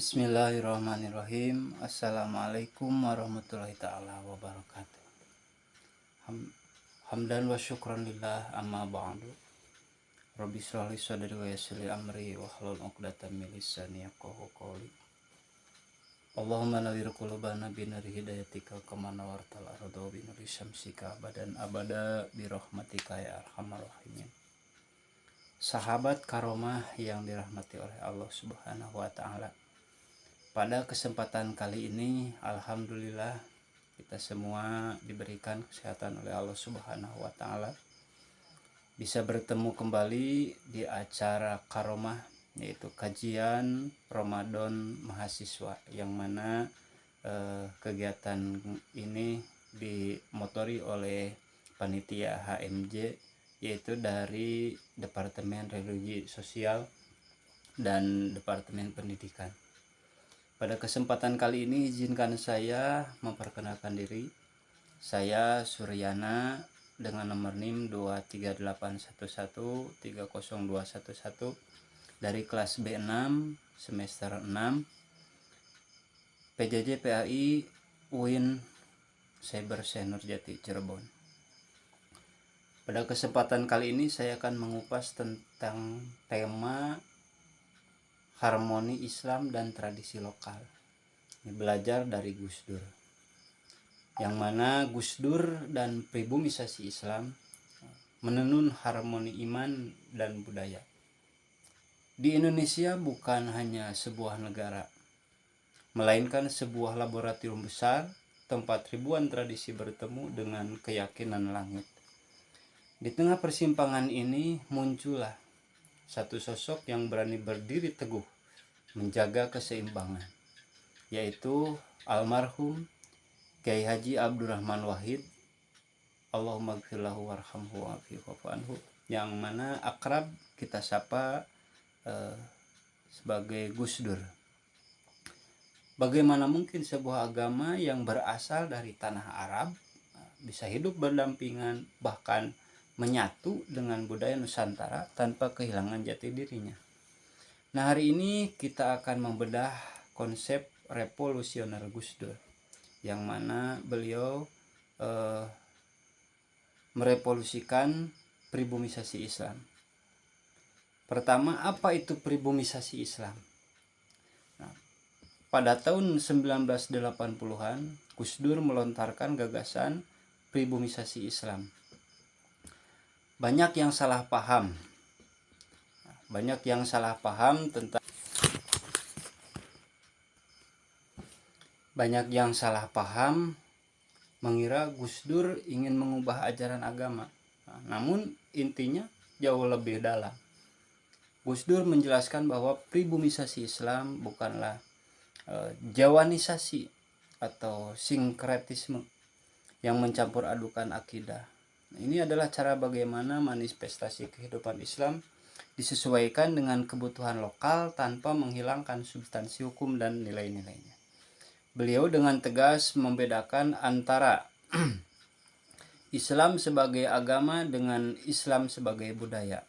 Bismillahirrahmanirrahim. Assalamualaikum warahmatullahi ta'ala wabarakatuh. Hamdan wa syukran lillah amma ba'du. Rabbi shrah li sadri wa yassir li amri wahlul 'uqdatam min lisani yafqahu qawli. Allahumma nawwir qulubana binuri hidayatika kama nawartal arda binuri syamsika abadan abada bi rahmatika ya arhamar rahimin. Sahabat karomah yang dirahmati oleh Allah Subhanahu wa taala. Pada kesempatan kali ini, alhamdulillah kita semua diberikan kesehatan oleh Allah Subhanahu wa taala. Bisa bertemu kembali di acara karomah, yaitu kajian Ramadan mahasiswa, yang mana kegiatan ini dimotori oleh panitia HMJ, yaitu dari Departemen Religi Sosial dan Departemen Pendidikan. Pada kesempatan kali ini izinkan saya memperkenalkan diri. Saya Suryana dengan nomor NIM 23811300211 dari kelas B6 semester 6 PJJ PAI UIN Cyber Syenur Jati Cirebon. Pada kesempatan kali ini saya akan mengupas tentang tema harmoni Islam dan tradisi lokal. Ini belajar dari Gus Dur, yang mana Gus Dur dan pribumisasi Islam menenun harmoni iman dan budaya. Di Indonesia bukan hanya sebuah negara, melainkan sebuah laboratorium besar tempat ribuan tradisi bertemu dengan keyakinan langit. Di tengah persimpangan ini muncullah satu sosok yang berani berdiri teguh menjaga keseimbangan, yaitu almarhum Kiai Haji Abdurrahman Wahid, Allahumma gfirlahu warhamhu wa'afihu anhu, yang mana akrab kita sapa sebagai Gus Dur. Bagaimana mungkin sebuah agama yang berasal dari tanah Arab bisa hidup berdampingan, bahkan menyatu dengan budaya Nusantara tanpa kehilangan jati dirinya. Nah, hari ini kita akan membedah konsep revolusioner Gus Dur, yang mana beliau merevolusikan pribumisasi Islam. Pertama, apa itu pribumisasi Islam? Nah, pada tahun 1980-an, Gus Dur melontarkan gagasan pribumisasi Islam. Banyak yang salah paham mengira Gus Dur ingin mengubah ajaran agama. Namun intinya jauh lebih dalam. Gus Dur menjelaskan bahwa pribumisasi Islam bukanlah jawanisasi atau sinkretisme yang mencampur adukan akidah. Ini adalah cara bagaimana manifestasi kehidupan Islam disesuaikan dengan kebutuhan lokal tanpa menghilangkan substansi hukum dan nilai-nilainya. Beliau dengan tegas membedakan antara Islam sebagai agama dengan Islam sebagai budaya.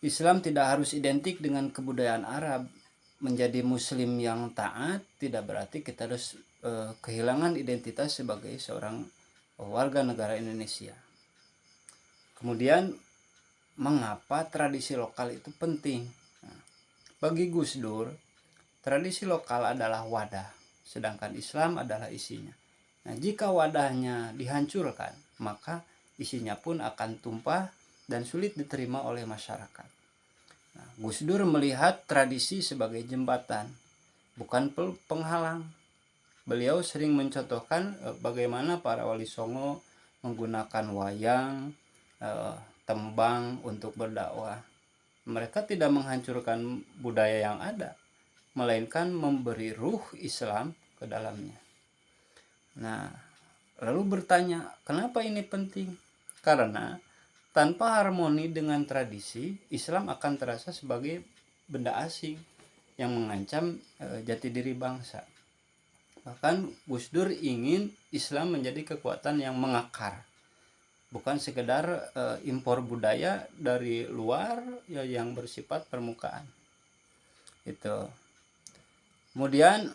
Islam tidak harus identik dengan kebudayaan Arab. Menjadi muslim yang taat tidak berarti kita harus kehilangan identitas sebagai seorang warga negara Indonesia. Kemudian, mengapa tradisi lokal itu penting? Bagi Gus Dur, tradisi lokal adalah wadah, sedangkan Islam adalah isinya. Nah, jika wadahnya dihancurkan, maka isinya pun akan tumpah dan sulit diterima oleh masyarakat. Nah, Gus Dur melihat tradisi sebagai jembatan, bukan penghalang. Beliau sering mencontohkan bagaimana para wali songo menggunakan wayang, tembang untuk berdakwah. Mereka tidak menghancurkan budaya yang ada, melainkan memberi ruh Islam ke dalamnya. Nah, lalu bertanya, kenapa ini penting? Karena tanpa harmoni dengan tradisi, Islam akan terasa sebagai benda asing yang mengancam jati diri bangsa. Bahkan Gus Dur ingin Islam menjadi kekuatan yang mengakar, bukan sekedar impor budaya dari luar yang bersifat permukaan. itu. Kemudian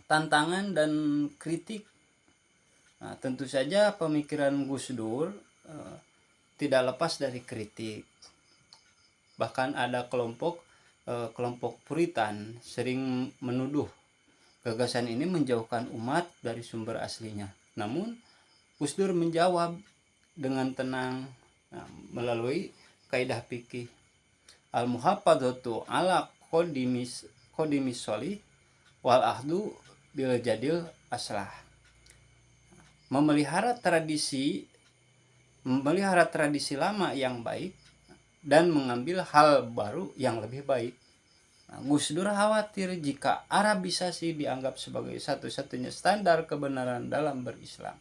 tantangan dan kritik. Nah, tentu saja pemikiran Gus Dur tidak lepas dari kritik. Bahkan ada kelompok Puritan sering menuduh gagasan ini menjauhkan umat dari sumber aslinya. Namun Gus Dur menjawab dengan tenang melalui kaidah fikih al-muhafadzatu ala qodimis sholih wal ahdu bil jadil aslah. Memelihara tradisi lama yang baik dan mengambil hal baru yang lebih baik. Gus Dur khawatir jika Arabisasi dianggap sebagai satu-satunya standar kebenaran dalam berislam,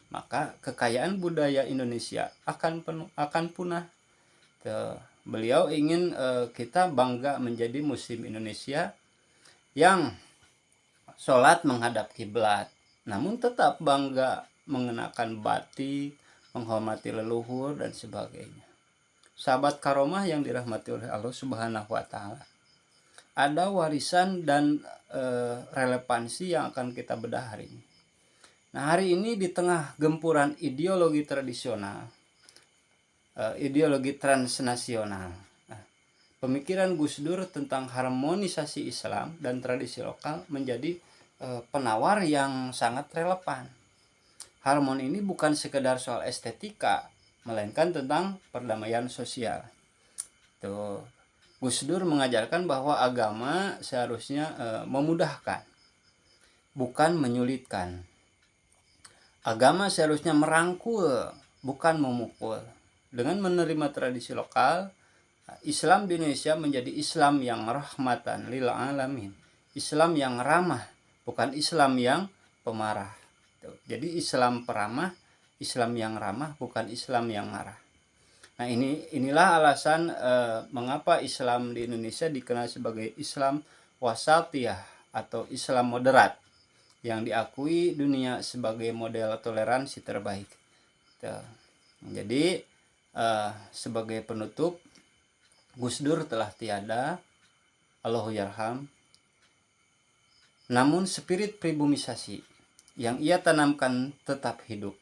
maka kekayaan budaya Indonesia akan punah. Beliau ingin kita bangga menjadi Muslim Indonesia yang sholat menghadap kiblat, namun tetap bangga mengenakan batik, menghormati leluhur dan sebagainya. Sahabat karomah yang dirahmati oleh Allah Subhanahu wa Ta'ala, ada warisan dan relevansi yang akan kita bedah hari ini. Nah, hari ini di tengah gempuran ideologi tradisional, ideologi transnasional, pemikiran Gus Dur tentang harmonisasi Islam dan tradisi lokal menjadi penawar yang sangat relevan. Harmoni ini bukan sekedar soal estetika, melainkan tentang perdamaian sosial. Tuh, Gus Dur mengajarkan bahwa agama seharusnya memudahkan, bukan menyulitkan. Agama seharusnya merangkul, bukan memukul. Dengan menerima tradisi lokal, Islam di Indonesia menjadi Islam yang rahmatan lil alamin. Islam yang ramah, bukan Islam yang pemarah. Jadi Islam peramah, Islam yang ramah, bukan Islam yang marah. Nah, inilah alasan mengapa Islam di Indonesia dikenal sebagai Islam wasatiyah atau Islam moderat yang diakui dunia sebagai model toleransi terbaik. Jadi sebagai penutup, Gus Dur telah tiada, Allahu yarham. Namun spirit pribumisasi yang ia tanamkan tetap hidup.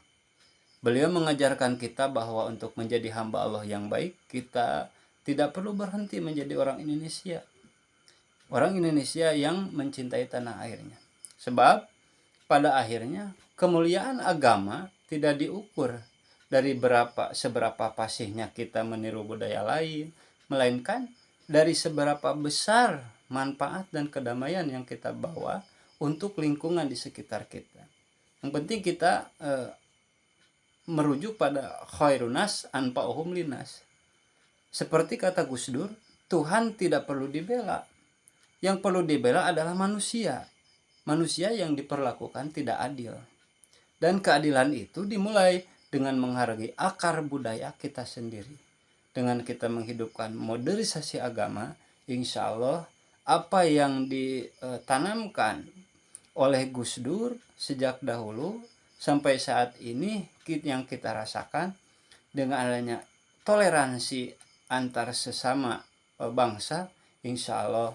Beliau mengajarkan kita bahwa untuk menjadi hamba Allah yang baik, kita tidak perlu berhenti menjadi orang Indonesia. Orang Indonesia yang mencintai tanah airnya. Sebab pada akhirnya kemuliaan agama tidak diukur dari seberapa fasihnya kita meniru budaya lain, melainkan dari seberapa besar manfaat dan kedamaian yang kita bawa untuk lingkungan di sekitar kita. Yang penting kita merujuk pada khairunas anfa'uhum linas. Seperti kata Gus Dur, Tuhan tidak perlu dibela. Yang perlu dibela adalah manusia. Manusia yang diperlakukan tidak adil. Dan keadilan itu dimulai dengan menghargai akar budaya kita sendiri. Dengan kita menghidupkan modernisasi agama, insya Allah apa yang ditanamkan oleh Gus Dur sejak dahulu sampai saat ini yang kita rasakan dengan adanya toleransi antar sesama bangsa, insya Allah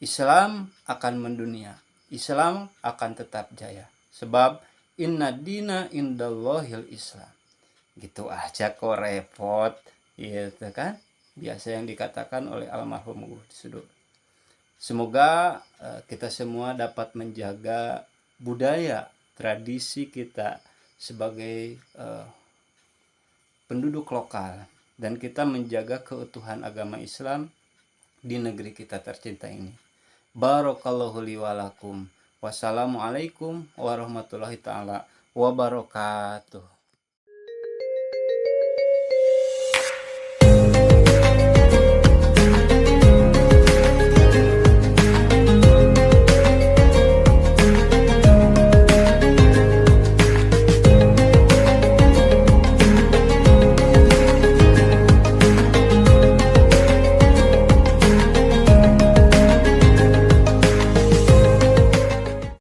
Islam akan mendunia, Islam akan tetap jaya. Sebab inna dina indallahil Islam. Gitu aja kok repot, gitu kan? Biasa yang dikatakan oleh almarhum Gus Dur. Semoga kita semua dapat menjaga budaya, tradisi kita sebagai penduduk lokal, dan kita menjaga keutuhan agama Islam di negeri kita tercinta ini. Barakallahu li wa lakum. Wassalamualaikum warahmatullahi taala wabarakatuh.